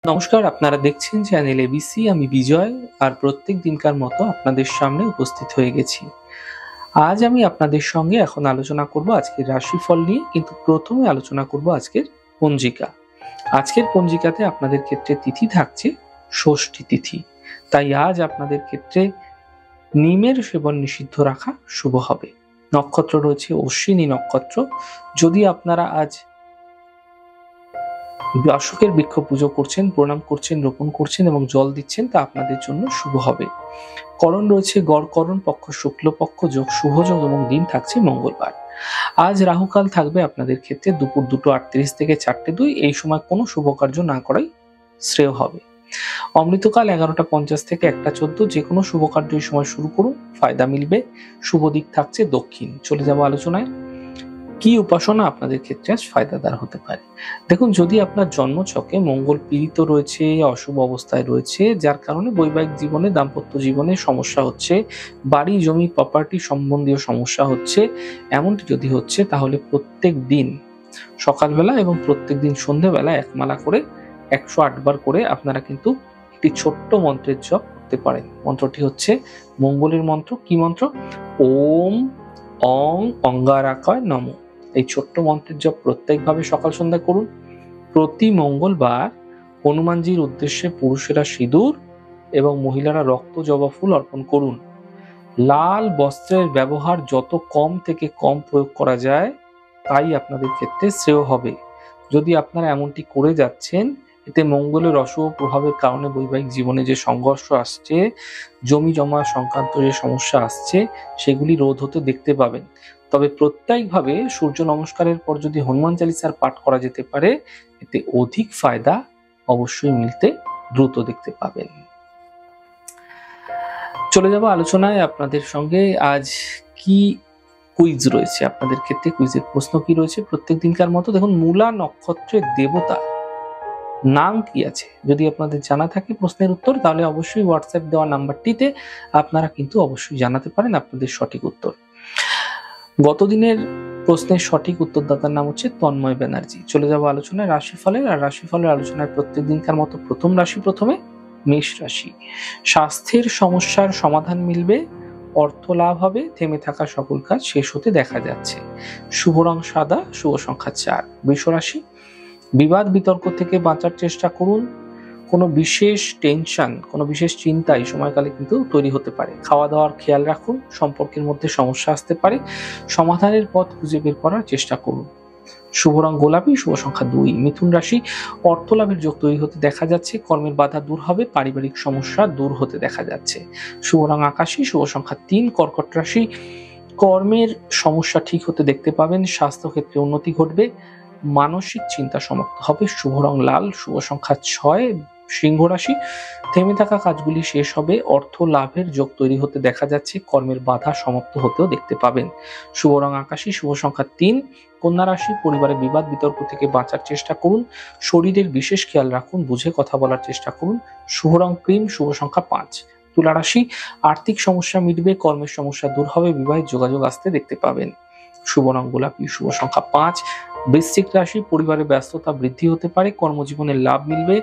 নমস্কার, আপনারা দেখছেন চ্যানেল এবিসি। আমি বিজয়, আর প্রত্যেক দিনকার মতো আপনাদের সামনে উপস্থিত হয়ে গেছি। আজ আমি আপনাদের সঙ্গে এখন আলোচনা করব আজকের রাশিফল নিয়ে, কিন্তু প্রথমে আলোচনা করব আজকের পঞ্জিকা। আজকের পঞ্জিকাতে আপনাদের ক্ষেত্রে তিথি থাকছে ষষ্ঠী তিথি, তাই আজ আপনাদের ক্ষেত্রে নিমের সেবন নিষিদ্ধ রাখা শুভ হবে। নক্ষত্র রয়েছে অশ্বিনী নক্ষত্র। যদি আপনারা আজ অশোকের বৃক্ষ পুজো করছেন, প্রণাম করছেন, রোপণ করছেন এবং জল দিচ্ছেন, তা আপনাদের জন্য শুভ হবে। করণ রয়েছে গড়করণ, পক্ষ শুক্লপক্ষ, যোগ শুভযোগ এবং দিন থাকছে মঙ্গলবার। আজ রাহুকাল থাকবে আপনাদের ক্ষেত্রে দুপুর 2:38 থেকে 4:02। এই সময় কোনো শুভ কার্য না করাই শ্রেয় হবে। অমৃতকাল 11:50 থেকে 1:14। যে কোনো শুভ কার্য এই সময় শুরু করুন, ফায়দা মিলবে। শুভ দিক থাকছে দক্ষিণ। চলে যাব আলোচনায়। কি উপাসনা আপনাদের ক্ষেত্রে আজ ফায়দাদার হতে পারে? দেখুন, যদি আপনার জন্মছকে মঙ্গল পীড়িত রয়েছে, অশুভ অবস্থায় রয়েছে, যার কারণে বৈবাহিক জীবনে, দাম্পত্য জীবনে সমস্যা হচ্ছে, বাড়ি জমি প্রপার্টি সম্বন্ধীয় সমস্যা হচ্ছে, এমনটি যদি হচ্ছে, তাহলে প্রত্যেক দিন সকালবেলা এবং প্রত্যেক দিন সন্ধ্যেবেলা এক মালা করে 108 বার করে আপনারা কিন্তু একটি ছোট্ট মন্ত্রের জপ করতে পারেন। মন্ত্রটি হচ্ছে মঙ্গলের মন্ত্র। কি মন্ত্র? ওম অং অঙ্গারাকায় নমঃ। এই ছোট্ট মন্ত্রের জপ প্রত্যেকভাবে সকাল সন্ধ্যা করুন। প্রতি মঙ্গলবার হনুমানজির উদ্দেশ্যে পুরুষেরা সিঁদুর এবং মহিলারা রক্ত জবা ফুল অর্পণ করুন। লাল বস্ত্রের ব্যবহার যত কম থেকে কম প্রয়োগ করা যায়, তাই আপনাদের ক্ষেত্রে শ্রেয় হবে। যদি আপনারা এমনটি করে যাচ্ছেন, এতে মঙ্গলের অশুভ প্রভাবের কারণে বৈবাহিক জীবনে যে সংঘর্ষ আসছে, জমি জমা সংক্রান্ত যে সমস্যা আসছে, সেগুলি রোধ হতে দেখতে পাবেন। তবে প্রত্যেকভাবে সূর্য নমস্কারের পর যদি হনুমান চালিসার পাঠ করা যেতে পারে, এতে অধিক ফায়দা অবশ্যই মিলতে দ্রুত দেখতে পাবেন। চলে যাব আলোচনায় আপনাদের সঙ্গে। আজ কি কুইজ রয়েছে আপনাদের ক্ষেত্রে? কুইজের প্রশ্ন কি রয়েছে প্রত্যেক দিনকার মতো? দেখুন, মূলা নক্ষত্রের দেবতা নাম কি আছে? যদি আপনাদের জানা থাকে প্রশ্নের উত্তর, তাহলে অবশ্যই হোয়াটসঅ্যাপ দেওয়া নাম্বারটিতে আপনারা কিন্তু অবশ্যই জানাতে পারেন আপনাদের সঠিক উত্তর। গতদিনের প্রশ্নের সঠিক উত্তরদাতার নাম হচ্ছে তন্ময় ব্যানার্জি। চলে যাব আলোচনায় রাশিফলের। আর রাশিফলের আলোচনায় প্রত্যেক দিনকার মতো প্রথম রাশি, প্রথমে মেষ রাশি। স্বাস্থ্যের সমস্যার সমাধান মিলবে, অর্থ লাভ হবে, থেমে থাকা সকল কাজ শেষ হতে দেখা যাচ্ছে। শুভ রং সাদা, শুভ সংখ্যা 4। বৃষ রাশি। বিবাদ বিতর্ক থেকে বাঁচার চেষ্টা করুন। কোনো বিশেষ টেনশন, কোনো বিশেষ চিন্তা এই সময়কালে কিন্তু তৈরি হতে পারে। খাওয়া দাওয়ার খেয়াল রাখুন। সম্পর্কের মধ্যে সমস্যা আসতে পারে, সমাধানের পথ খুঁজে বের করার চেষ্টা করুন। শুভ রং গোলাপি, শুভ সংখ্যা 2। মিথুন রাশি। অর্থ লাভের যোগ তৈরি হতে দেখা যাচ্ছে, কর্মের বাধা দূর হবে, পারিবারিক সমস্যা দূর হতে দেখা যাচ্ছে। শুভ রং আকাশী, শুভ সংখ্যা 3। কর্কট রাশি। কর্মের সমস্যা ঠিক হতে দেখতে পাবেন, স্বাস্থ্য ক্ষেত্রে উন্নতি ঘটবে, মানসিক চিন্তা সমাপ্ত হবে। শুভ রং লাল, শুভ সংখ্যা 6। সিংহ রাশি। থেমে থাকা কাজগুলি শেষ হবে, অর্থ লাভের যোগ তৈরি হতে দেখা যাচ্ছে, কর্মের বাধা সমাপ্ত হতেও দেখতে পাবেন। শুভ রং আকাশী, শুভ সংখ্যা 3। কন্যা রাশি। পরিবারে বিবাদ বিতর্ক থেকে বাঁচার চেষ্টা করুন, শরীরের বিশেষ খেয়াল রাখুন, বুঝে কথা বলার চেষ্টা করুন। শুভ রং ক্রিম, শুভ সংখ্যা 5। তুলা রাশি। আর্থিক সমস্যা মিটবে, কর্মের সমস্যা দূর হবে, বিবাহের যোগাযোগ আসতে দেখতে পাবেন। শুভ রং গোলাপি, শুভ সংখ্যা 5। বৃশ্চিক রাশি। পরিবারে ব্যস্ততা বৃদ্ধি হতে পারে, কর্মজীবনে লাভ মিলবে,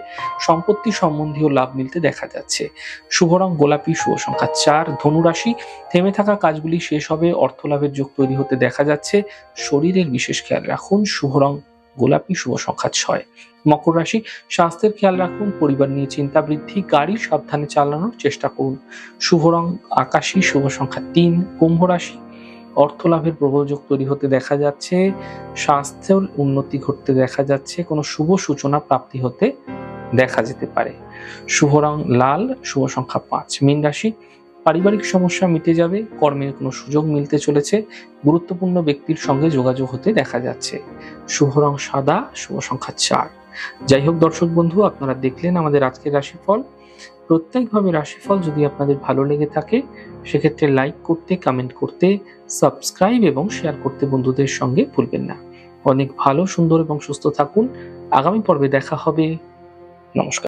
সম্পত্তি সম্বন্ধীয় লাভ মিলতে দেখা যাচ্ছে। শুভ রং গোলাপি, শুভ সংখ্যা 4। ধনু রাশি। থেমে থাকা কাজগুলি শেষ হবে, অর্থ লাভের যোগ তৈরি হতে দেখা যাচ্ছে, শরীরের বিশেষ খেয়াল রাখুন। শুভ রং গোলাপি, শুভ সংখ্যা 6। মকর রাশি। স্বাস্থ্যের খেয়াল রাখুন, পরিবার নিয়ে চিন্তা বৃদ্ধি, গাড়ি সাবধানে চালানোর চেষ্টা করুন। শুভ রং আকাশী, শুভ সংখ্যা 3। কুম্ভ রাশি। অর্থ লাভের প্রবল যোগ তৈরি হতে দেখা যাচ্ছে, স্বাস্থ্যের উন্নতি ঘটতে দেখা যাচ্ছে, কোনো শুভ সূচনা প্রাপ্তি হতে দেখা যেতে পারে। শুভ রং লাল, শুভ সংখ্যা 5। মীন রাশি। পারিবারিক সমস্যা মিটে যাবে, কর্মের কোনো সুযোগ মিলতে চলেছে, গুরুত্বপূর্ণ ব্যক্তির সঙ্গে যোগাযোগ হতে দেখা যাচ্ছে। শুভ রং সাদা, শুভ সংখ্যা 4। যাই হোক দর্শক বন্ধু, আপনারা দেখলেন আমাদের আজকের রাশিফল। প্রত্যেকভাবে রাশিফল যদি আপনাদের ভালো লেগে থাকে, সেক্ষেত্রে লাইক করতে, কমেন্ট করতে, সাবস্ক্রাইব এবং শেয়ার করতে বন্ধুদের সঙ্গে ভুলবেন না। অনেক ভালো, সুন্দর এবং সুস্থ থাকুন। আগামী পর্বে দেখা হবে। নমস্কার।